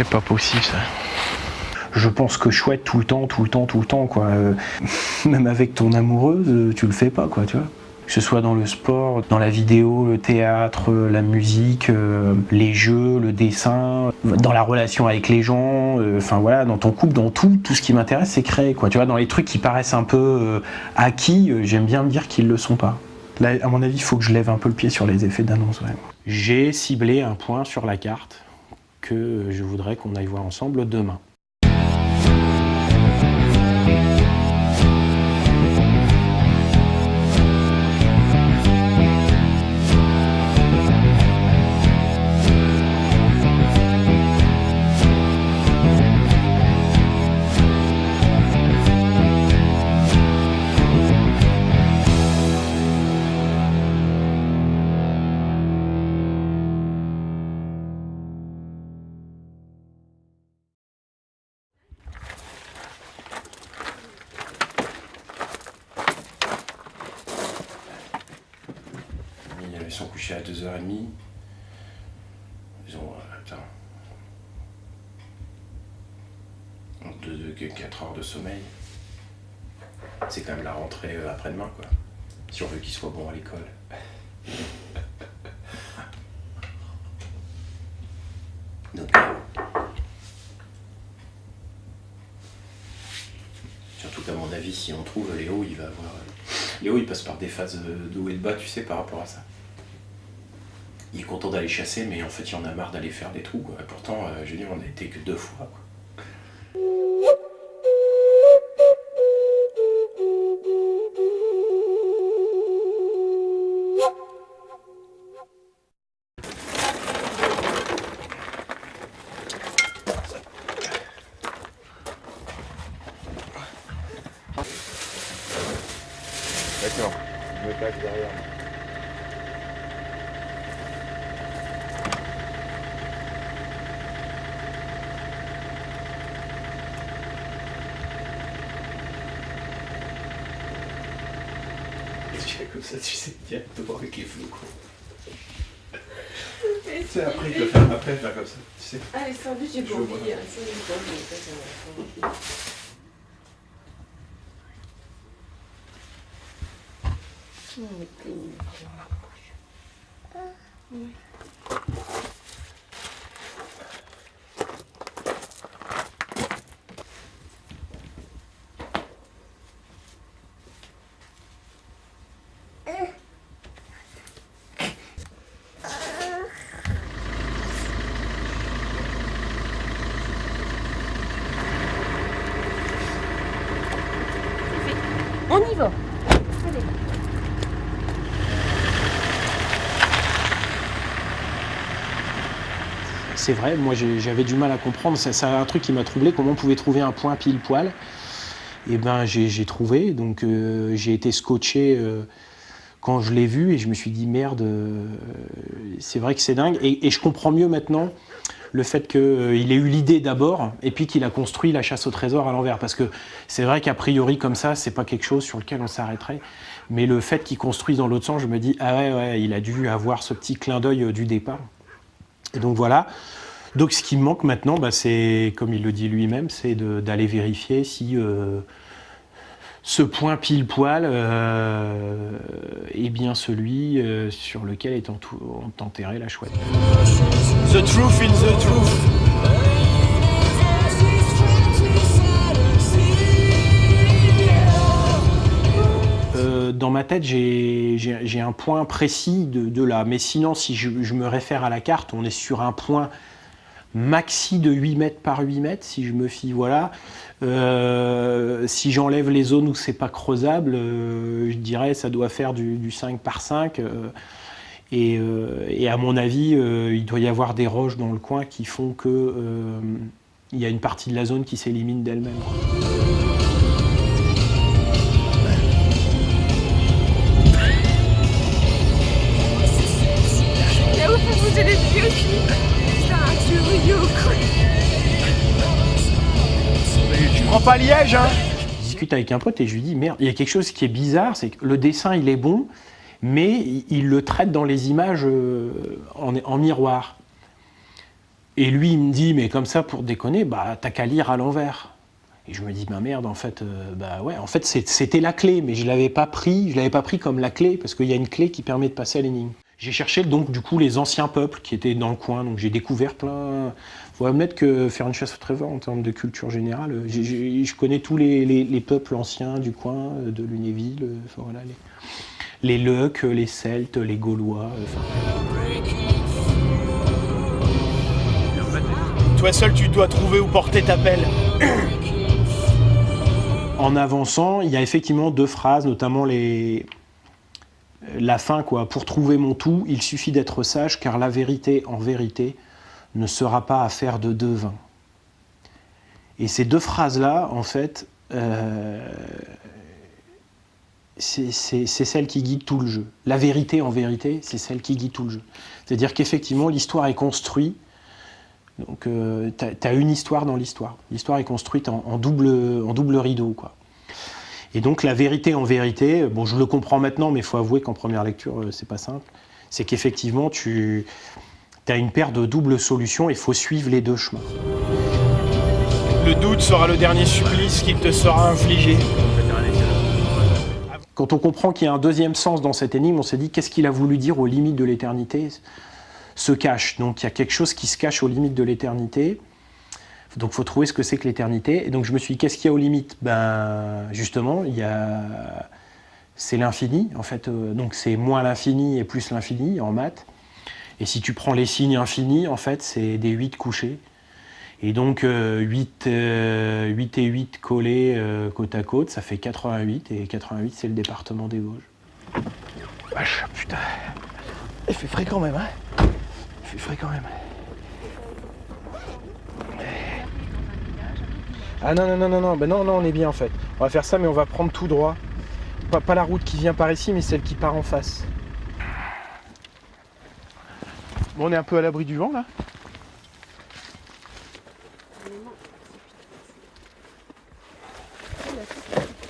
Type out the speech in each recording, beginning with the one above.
C'est pas possible ça. Je pense que chouette tout le temps, quoi. Même avec ton amoureuse, tu le fais pas, quoi, tu vois. Que ce soit dans le sport, dans la vidéo, le théâtre, la musique, les jeux, le dessin, dans la relation avec les gens, enfin voilà, dans ton couple, dans tout ce qui m'intéresse, c'est créer, quoi. Tu vois, dans les trucs qui paraissent un peu acquis, j'aime bien me dire qu'ils le sont pas. Là, à mon avis, il faut que je lève un peu le pied sur les effets d'annonce, ouais. J'ai ciblé un point sur la carte que je voudrais qu'on aille voir ensemble demain. Ils sont couchés à 2h30. Ils ont... attends... 4 heures de sommeil. C'est quand même la rentrée après-demain, quoi. Si on veut qu'ils soient bons à l'école. Donc... surtout qu'à mon avis, si on trouve Léo, il va avoir... Léo, il passe par des phases de haut et de bas, tu sais, par rapport à ça. Il est content d'aller chasser, mais en fait, il en a marre d'aller faire des trous, quoi. Pourtant, je veux dire, on n'a été que 2 fois, quoi. D'accord, je me cache derrière. Comme ça, tu sais directement avec les flots, quoi. Tu sais, après, il peut faire comme ça, tu sais. Allez, sandwich, j'ai pas oublié. On y va. Allez. C'est vrai, moi j'avais du mal à comprendre, c'est un truc qui m'a troublé, comment on pouvait trouver un point pile poil. Et ben j'ai trouvé, donc j'ai été scotché quand je l'ai vu et je me suis dit merde, c'est vrai que c'est dingue. Et je comprends mieux maintenant le fait qu'il ait eu l'idée d'abord et puis qu'il a construit la chasse au trésor à l'envers. Parce que c'est vrai qu'a priori comme ça, c'est pas quelque chose sur lequel on s'arrêterait. Mais le fait qu'il construise dans l'autre sens, je me dis ah ouais, il a dû avoir ce petit clin d'œil du départ. Et donc voilà. Donc ce qui me manque maintenant, bah, c'est, comme il le dit lui-même, c'est d'aller vérifier si ce point pile poil est bien celui sur lequel est enterrée la chouette. The truth in the truth. Dans ma tête, j'ai un point précis de là. Mais sinon, si je me réfère à la carte, on est sur un point maxi de 8 mètres par 8 mètres, si je me fie, voilà. Si j'enlève les zones où c'est pas creusable, je dirais ça doit faire du 5 par 5. Et à mon avis, il doit y avoir des roches dans le coin qui font que il y a une partie de la zone qui s'élimine d'elle-même. Là où faut bouger les pieds aussi. C'est un curieux, quoi. Tu prends pas Liège, hein? Je discute avec un pote et je lui dis merde, il y a quelque chose qui est bizarre, c'est que le dessin il est bon, mais il le traite dans les images en miroir. Et lui, il me dit, mais comme ça, pour déconner, bah, t'as qu'à lire à l'envers. Et je me dis, bah merde, en fait, bah ouais, en fait, c'était la clé, mais je l'avais pas pris comme la clé, parce qu'il y a une clé qui permet de passer à l'énigme. J'ai cherché donc du coup les anciens peuples qui étaient dans le coin, donc j'ai découvert plein. Faut admettre que faire une chasse au trésor en termes de culture générale, je connais tous les peuples anciens du coin, de Lunéville, enfin, voilà, les Leucs, les Celtes, les Gaulois. Toi seul, tu dois trouver où porter ta pelle. En avançant, il y a effectivement 2 phrases, notamment la fin, quoi. Pour trouver mon tout, il suffit d'être sage, car la vérité, en vérité, ne sera pas affaire de devin. Et ces 2 phrases-là, en fait, c'est celle qui guide tout le jeu. La vérité, en vérité, c'est celle qui guide tout le jeu. C'est-à-dire qu'effectivement, l'histoire est construite. Donc, tu as une histoire dans l'histoire. L'histoire est construite en double rideau, quoi. Et donc, la vérité en vérité, bon, je le comprends maintenant, mais il faut avouer qu'en première lecture, c'est pas simple. C'est qu'effectivement, tu as une paire de doubles solutions et il faut suivre les 2 chemins. Le doute sera le dernier supplice qui te sera infligé. Quand on comprend qu'il y a un 2e sens dans cette énigme, on s'est dit, qu'est-ce qu'il a voulu dire aux limites de l'éternité se cache. Donc il y a quelque chose qui se cache aux limites de l'éternité. Donc il faut trouver ce que c'est que l'éternité. Et donc je me suis dit, qu'est-ce qu'il y a aux limites ? Ben justement, c'est l'infini. En fait, donc c'est moins l'infini et plus l'infini en maths. Et si tu prends les signes infinis, en fait, c'est des 8 couchés. Et donc 8 et 8 collés côte à côte, ça fait 88. Et 88, c'est le département des Vosges. Vache, putain. Il fait frais quand même, hein. Il fait frais quand même. Ah non, ben non, on est bien en fait. On va faire ça, mais on va prendre tout droit. Pas la route qui vient par ici, mais celle qui part en face. Bon, on est un peu à l'abri du vent là.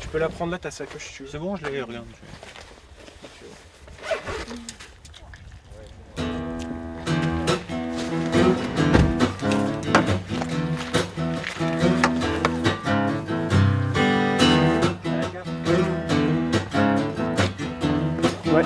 Tu peux la prendre là, ta sacoche, si tu veux. C'est bon, je l'ai, regarde. Ouais.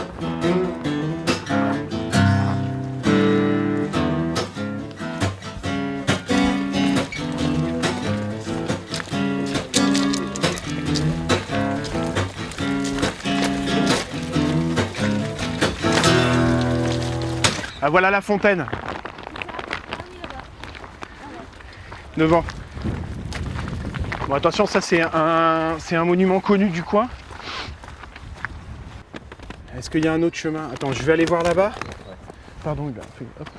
Ah, voilà la fontaine. Devant. Bon, attention, ça c'est un monument connu du coin. Est-ce qu'il y a un autre chemin ? Attends, je vais aller voir là-bas. Pardon, il a fait. Hop.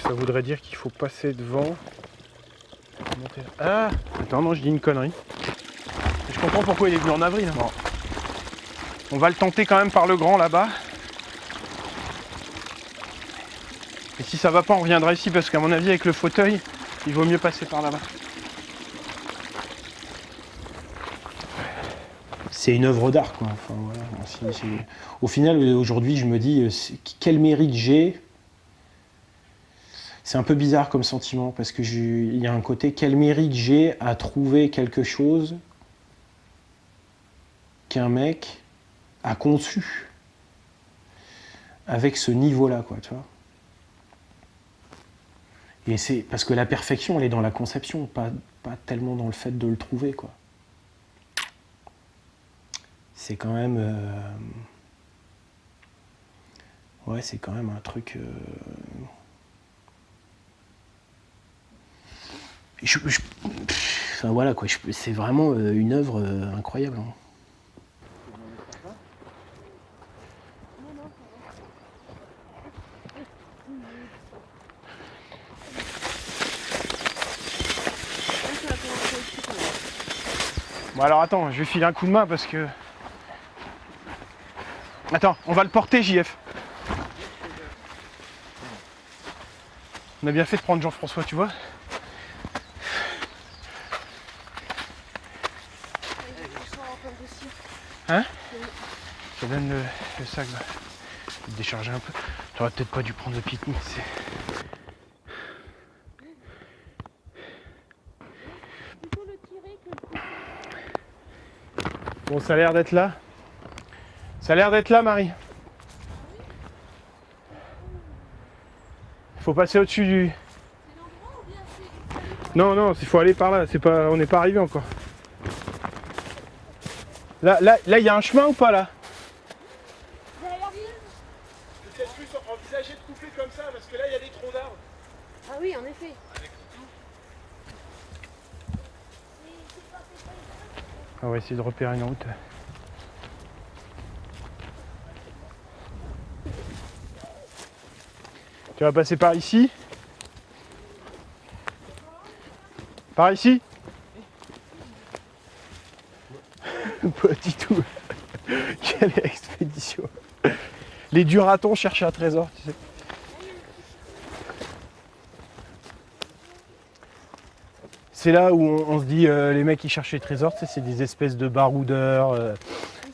Ça voudrait dire qu'il faut passer devant. Monter. Ah, attends, non, je dis une connerie. Je comprends pourquoi il est venu en avril. Bon. On va le tenter quand même par le grand là-bas. Et si ça va pas, on reviendra ici parce qu'à mon avis, avec le fauteuil, il vaut mieux passer par là-bas. C'est une œuvre d'art, quoi. Enfin, voilà. Au final, aujourd'hui, je me dis, quel mérite j'ai ? C'est un peu bizarre comme sentiment, parce que il y a un côté, quel mérite j'ai à trouver quelque chose qu'un mec a conçu avec ce niveau-là, quoi, tu vois. Et c'est parce que la perfection, elle est dans la conception, pas tellement dans le fait de le trouver, quoi. C'est quand même... Ouais, c'est quand même un truc... Enfin voilà, quoi. C'est vraiment une œuvre incroyable. Hein. Bon alors attends, je vais filer un coup de main parce que... Attends, on va le porter, JF. On a bien fait de prendre Jean-François, tu vois. Hein? Je te donne le sac, là. Je vais te décharger un peu. J'aurais peut-être pas dû prendre le pique-nique. Bon, ça a l'air d'être là. Ça a l'air d'être là, Marie. Faut passer au-dessus du... Non, non, il faut aller par là. C'est pas... On n'est pas arrivé encore. Là, il y a un chemin ou pas là? Peut-être plus envisager de couper comme ça, parce que là, il y a des troncs d'arbres. Ah oui, en effet. On va essayer de repérer une route. Tu vas passer par ici? Par ici? Pas du tout. Quelle expédition. Les duratons cherchent un trésor, tu sais. C'est là où on se dit, les mecs qui cherchent les trésors, tu sais, c'est des espèces de baroudeurs,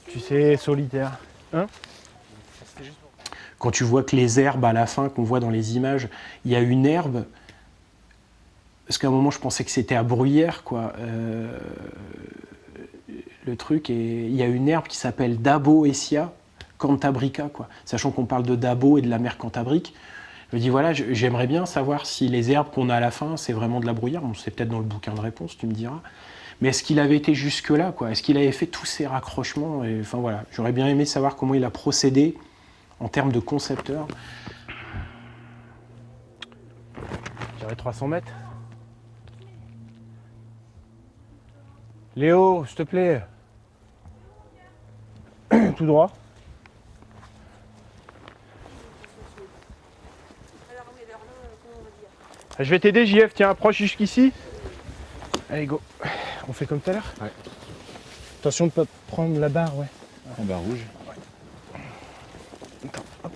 tu sais, solitaires. Hein? Quand tu vois que les herbes à la fin, qu'on voit dans les images, il y a une herbe, parce qu'à un moment je pensais que c'était à Bruyères, quoi, le truc, et il y a une herbe qui s'appelle Daboesia cantabrica, quoi, sachant qu'on parle de Dabo et de la mer Cantabrique. Je me dis, voilà, j'aimerais bien savoir si les herbes qu'on a à la fin, c'est vraiment de la bruyère. Bon, c'est peut-être dans le bouquin de réponse, tu me diras. Mais est-ce qu'il avait été jusque-là, quoi? Est-ce qu'il avait fait tous ces raccrochements? Et, enfin voilà, j'aurais bien aimé savoir comment il a procédé en termes de concepteur. Je dirais 300 mètres. Léo, s'il te plaît. Tout droit. Je vais t'aider, JF. Tiens, approche jusqu'ici. Allez, go. On fait comme tout à l'heure? Ouais. Attention de ne pas prendre la barre, ouais. En barre rouge. Ouais. Attends, hop.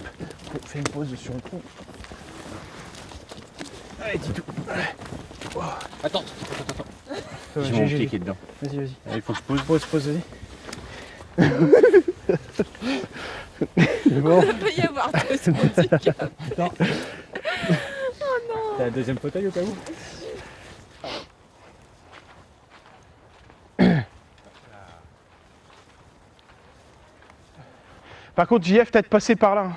On fait une pause sur le tronc. Allez, Titou. Oh. Attends. Ça va, J'ai mon pied qui est dedans. Vas-y, vas-y. Il faut que je pose. Pause, vas-y. Bon. Il peut y avoir 2 handicaps. Non. T'as la deuxième fauteuil au cas où? Par contre, JF, t'as de passer par là.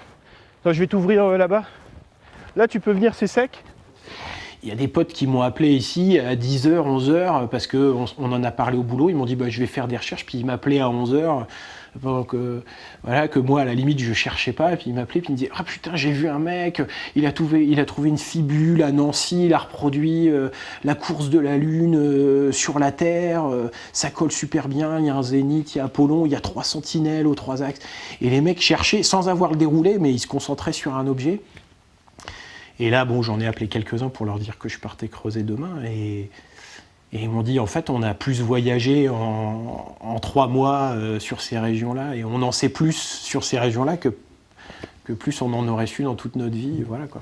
Attends, je vais t'ouvrir là-bas. Là, tu peux venir, c'est sec. Il y a des potes qui m'ont appelé ici à 10h, 11h, parce qu'on en a parlé au boulot. Ils m'ont dit, bah, je vais faire des recherches. Puis ils m'appelaient à 11h. Donc, voilà, que moi, à la limite, je cherchais pas. Et puis ils m'appelaient, puis ils me disaient, ah putain, j'ai vu un mec, il a trouvé une fibule à Nancy, il a reproduit la course de la Lune sur la Terre, ça colle super bien, il y a un zénith, il y a Apollon, il y a 3 sentinelles aux 3 axes. Et les mecs cherchaient, sans avoir le déroulé, mais ils se concentraient sur un objet. Et là, bon, j'en ai appelé quelques-uns pour leur dire que je partais creuser demain. Et ils m'ont dit, en fait, on a plus voyagé en 3 mois sur ces régions-là, et on en sait plus sur ces régions-là que plus on en aurait su dans toute notre vie. Voilà, quoi.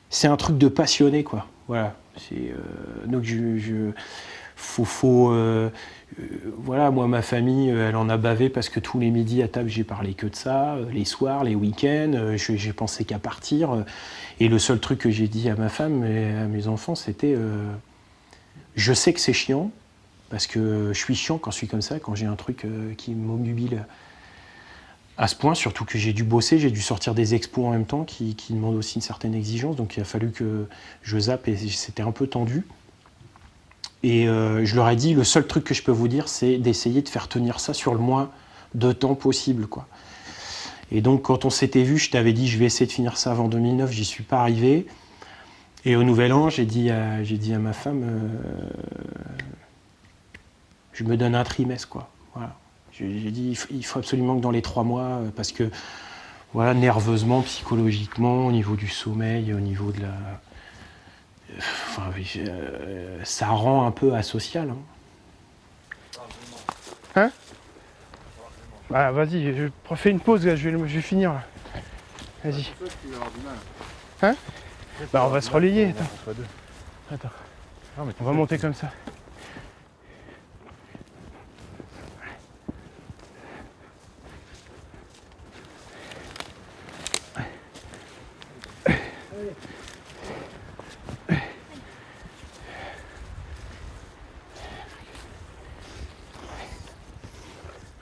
C'est un truc de passionné, quoi. Voilà. Donc, voilà, moi, ma famille, elle en a bavé parce que tous les midis à table, j'ai parlé que de ça. Les soirs, les week-ends, j'ai pensé qu'à partir. Et le seul truc que j'ai dit à ma femme et à mes enfants, c'était... je sais que c'est chiant, parce que je suis chiant quand je suis comme ça, quand j'ai un truc qui m'obnubile à ce point, surtout que j'ai dû bosser, j'ai dû sortir des expos en même temps qui demandent aussi une certaine exigence, donc il a fallu que je zappe et c'était un peu tendu. Et je leur ai dit, le seul truc que je peux vous dire, c'est d'essayer de faire tenir ça sur le moins de temps possible, quoi. Et donc quand on s'était vu, je t'avais dit, je vais essayer de finir ça avant 2009, j'y suis pas arrivé. Et au Nouvel An, j'ai dit à ma femme, je me donne un trimestre, quoi. Voilà. J'ai dit, il faut absolument que dans les 3 mois, parce que, voilà, nerveusement, psychologiquement, au niveau du sommeil, au niveau de la... Enfin, ça rend un peu asocial. Hein? Bah, vas-y, fais une pause, là, je vais finir, là. Vas-y. Hein? Bah, on va se relayer, attends. On va monter comme ça.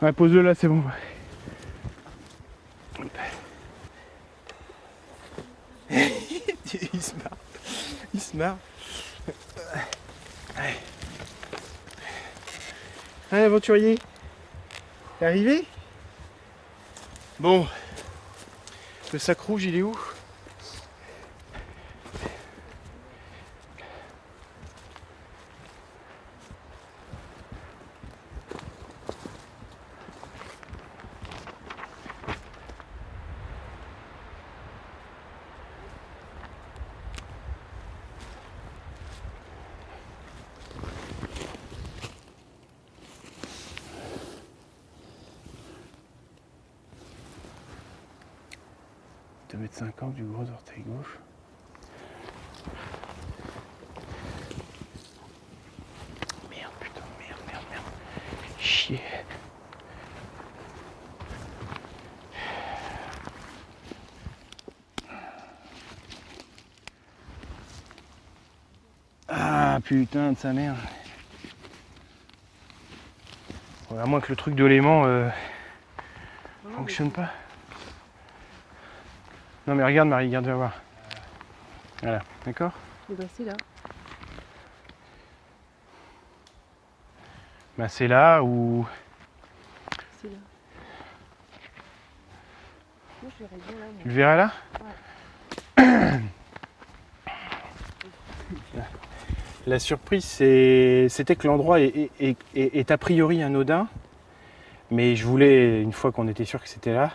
Ouais, pose-le là, c'est bon. Il se marre. Il se marre. Allez, aventurier. T'es arrivé? Bon. Le sac rouge, il est où? m 50 du gros orteil gauche. Merde, putain, merde. Chier. Ah putain de sa mère. Ouais, à moins que le truc de l'aimant fonctionne pas. Non mais regarde Marie, regarde, viens voir. Voilà, d'accord? Et bah c'est là. Bah c'est là où... C'est là. Moi je verrais bien là. Tu le verrais là? Ouais. La surprise c'était que l'endroit est a priori anodin. Mais je voulais, une fois qu'on était sûr que c'était là,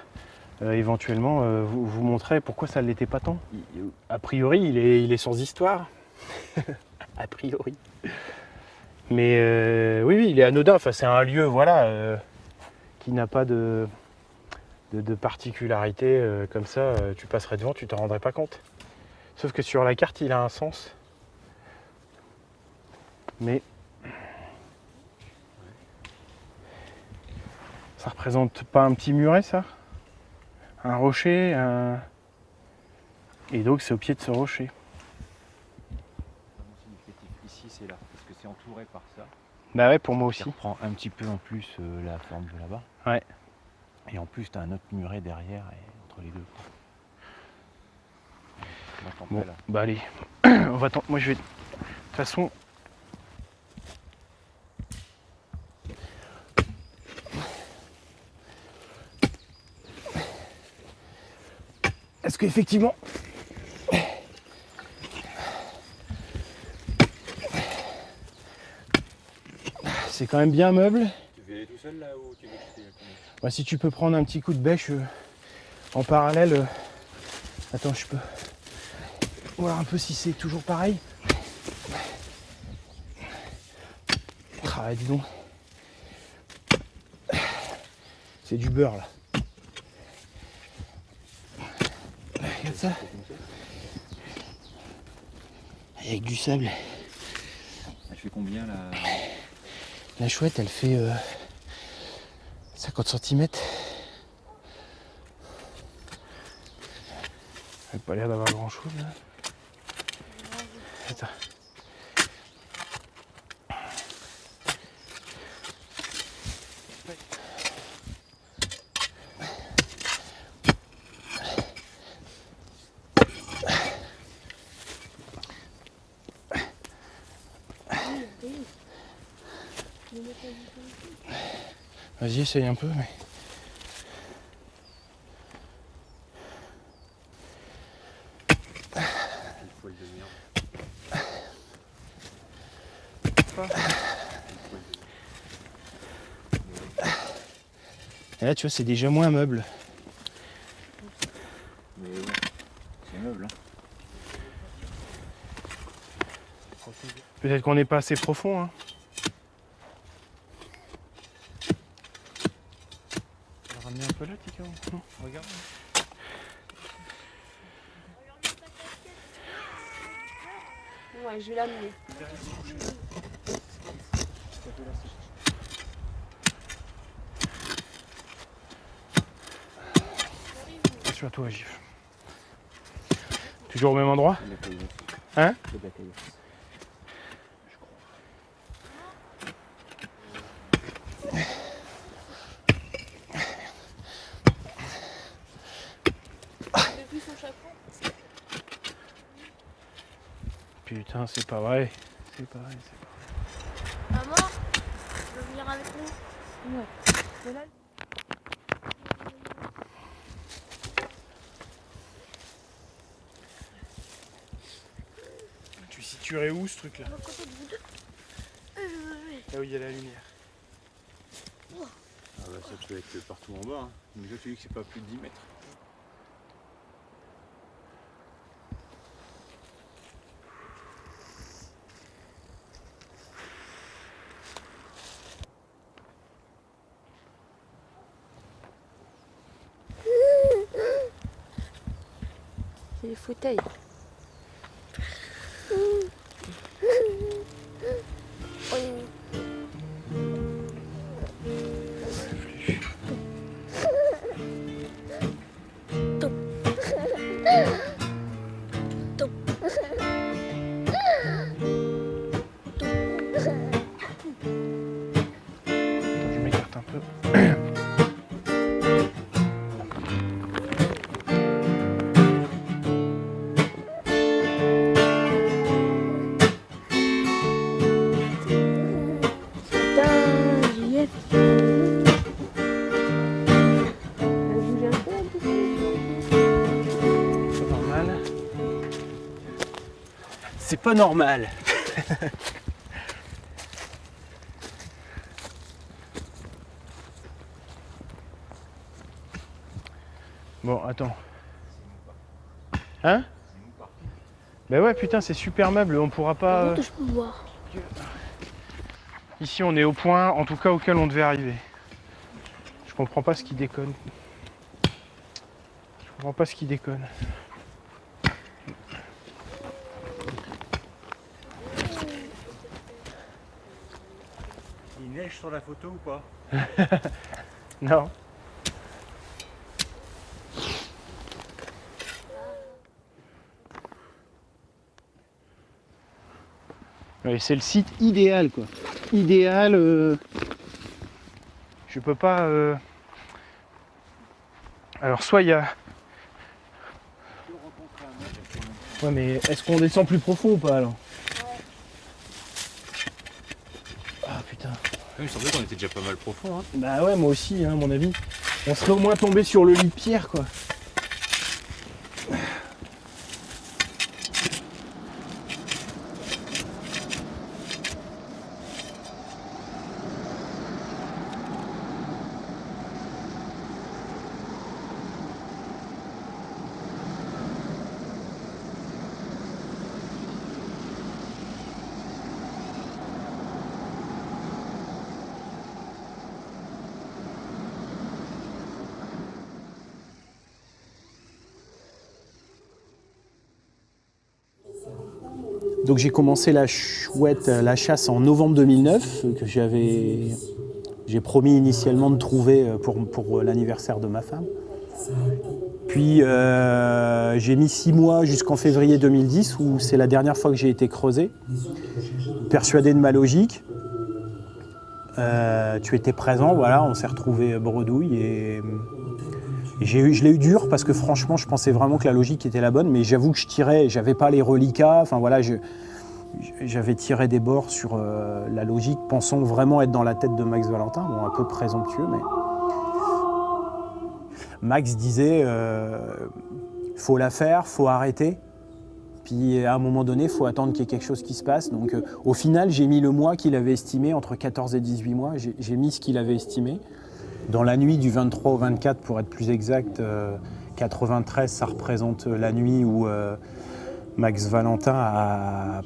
éventuellement vous montrer pourquoi ça ne l'était pas tant. A priori, il est sans histoire. A priori. Mais oui, il est anodin. Enfin, c'est un lieu, voilà, qui n'a pas de particularité comme ça. Tu passerais devant, tu t'en rendrais pas compte. Sauf que sur la carte, il a un sens. Mais ça représente pas un petit muret, ça? Un rocher, et donc c'est au pied de ce rocher. Ici c'est là, parce que c'est entouré par ça. Bah ouais, pour moi Ça aussi. reprend un petit peu en plus la forme de là-bas. Ouais. Et en plus t'as un autre muret derrière et entre les deux. Bon, bah allez, on va moi je vais... De toute façon... Est-ce qu'effectivement... C'est quand même bien meuble. Tu veux aller tout seul là ou tu veux quitter la commune? Bah, si tu peux prendre un petit coup de bêche en parallèle... Attends, je peux voir un peu si c'est toujours pareil. Ah, dis donc. C'est du beurre là. Regarde ça. Avec du sable. Elle fait combien là? La chouette, elle fait 50 cm. Elle n'a pas l'air d'avoir grand chose là. Attends. Vas-y, essaye un peu, mais... Et là, tu vois, c'est déjà moins meuble. Mais ouais, c'est meuble. Hein. Peut-être qu'on n'est pas assez profond, hein. On va ramener un peu là, Tika. Non, regarde. Ouais, je vais l'amener. Attention à toi, Gif. Toujours au même endroit? Hein? putain, c'est pas vrai. C'est pas vrai, c'est pas vrai. Maman, tu veux venir avec nous? Ouais. Tu situerais où ce truc là? À côté de vous deux. Là où il y a la lumière. Ah bah ça peut être partout en bas, hein. Mais toi tu dis que c'est pas plus de 10 mètres. C'est les fauteuils. Attends, je m'écarte un peu. C'est normal. C'est pas normal. Bon, attends. Hein? Bah ouais, putain, c'est super meuble, on pourra pas... Je peux voir. Ici, on est au point, en tout cas, auquel on devait arriver. Je comprends pas ce qui déconne. Je comprends pas ce qui déconne. Il neige sur la photo ou pas? Non. Ouais, c'est le site idéal, quoi. Idéal. Je peux pas. Alors, soit il y a. Ouais, mais est-ce qu'on descend plus profond ou pas alors? Ah putain. Il me semblait qu'on était déjà pas mal profond, hein. Bah ouais, moi aussi, hein, à mon avis. On serait au moins tombé sur le lit de pierre, quoi. Donc j'ai commencé la chasse en novembre 2009, que j'ai promis initialement de trouver pour l'anniversaire de ma femme. Puis j'ai mis 6 mois jusqu'en février 2010, où c'est la dernière fois que j'ai été creusé. Persuadé de ma logique. Tu étais présent, voilà, on s'est retrouvés bredouille et je l'ai eu dur parce que franchement je pensais vraiment que la logique était la bonne, mais j'avoue que je tirais, j'avais pas les reliquats, enfin voilà, j'avais tiré des bords sur la logique, pensant vraiment être dans la tête de Max Valentin, bon un peu présomptueux, mais Max disait faut la faire, faut arrêter, puis à un moment donné il faut attendre qu'il y ait quelque chose qui se passe, donc au final j'ai mis le mois qu'il avait estimé, entre 14 et 18 mois, j'ai mis ce qu'il avait estimé. Dans la nuit du 23 au 24, pour être plus exact, 93, ça représente la nuit où Max Valentin a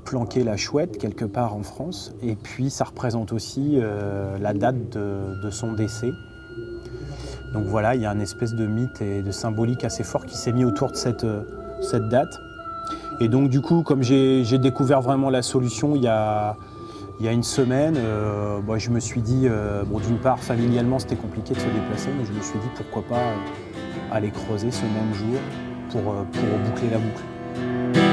planqué la chouette quelque part en France. Et puis ça représente aussi la date de son décès. Donc voilà, il y a une espèce de mythe et de symbolique assez fort qui s'est mis autour de cette date. Et donc du coup, comme j'ai découvert vraiment la solution il y a une semaine, je me suis dit, d'une part, familialement, c'était compliqué de se déplacer, mais je me suis dit, pourquoi pas aller creuser ce même jour pour boucler la boucle.